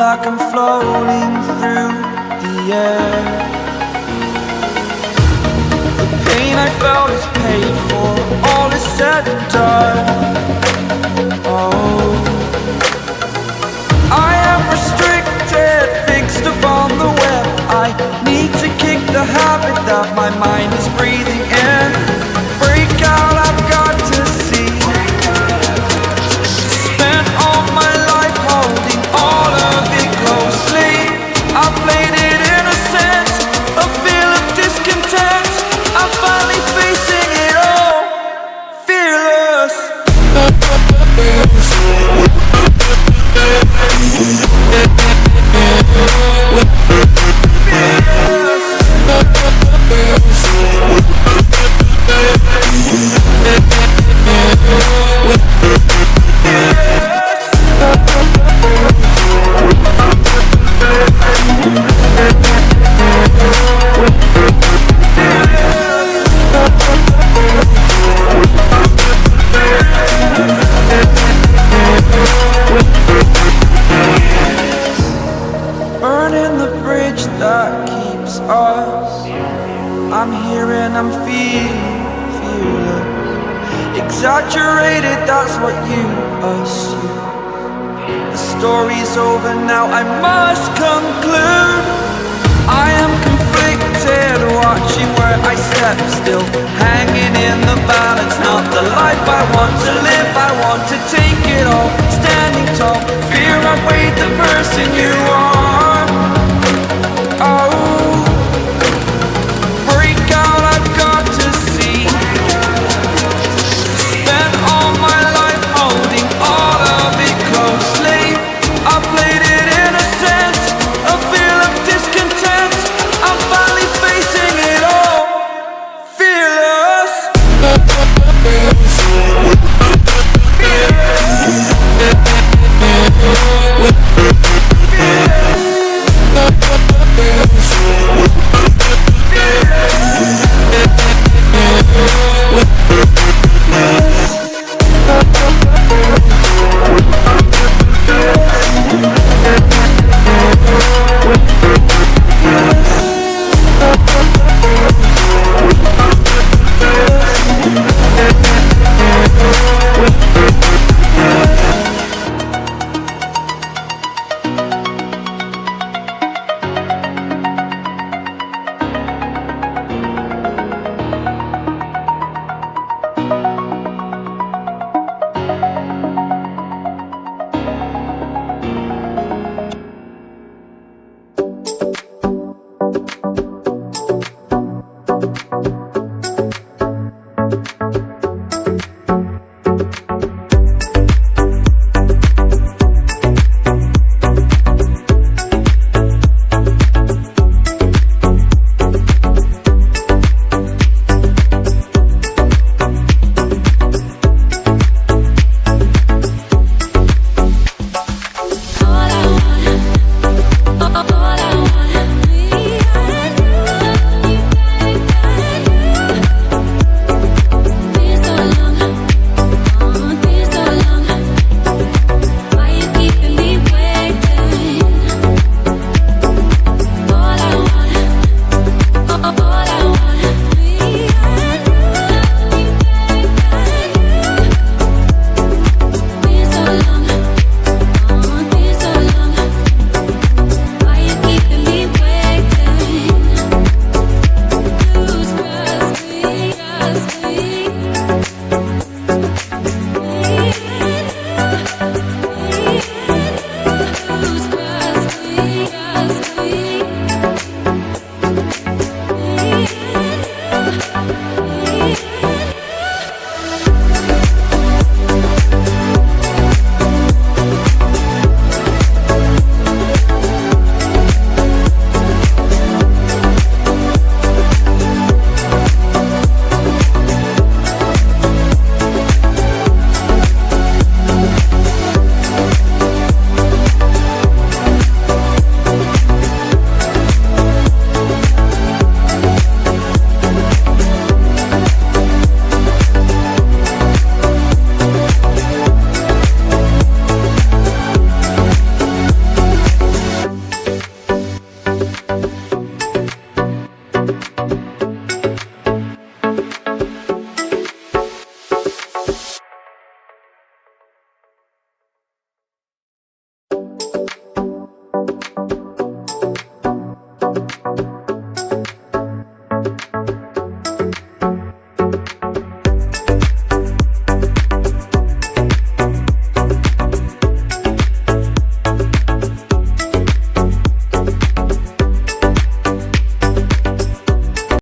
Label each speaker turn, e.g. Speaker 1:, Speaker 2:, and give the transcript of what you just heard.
Speaker 1: like I'm floating through the air. The pain I felt is paid for, all is said and done. Oh, I am restricted, fixed upon the web. I need to kick the habit that my mind is breathing in. Break out, I've got to see. Spent all my life holding all of it closely. I played it innocent, a feel of discontent. I'm finally facing it all, fearless. Burning the bridge that keeps us. I'm here and I'm feeling fearless. Exaggerated, that's what you assume. The story's over now, I must conclude. I am conflicted, watching where I step still, hanging in the balance. Not the life I want to live, I want to take it all. Standing tall, fear I've weighed the person you are. Oh, break out, I've got to see. Spent all my life holding all of it closely. I played it innocent, a feel of discontent. I'm finally facing it all, fearless. Fearless.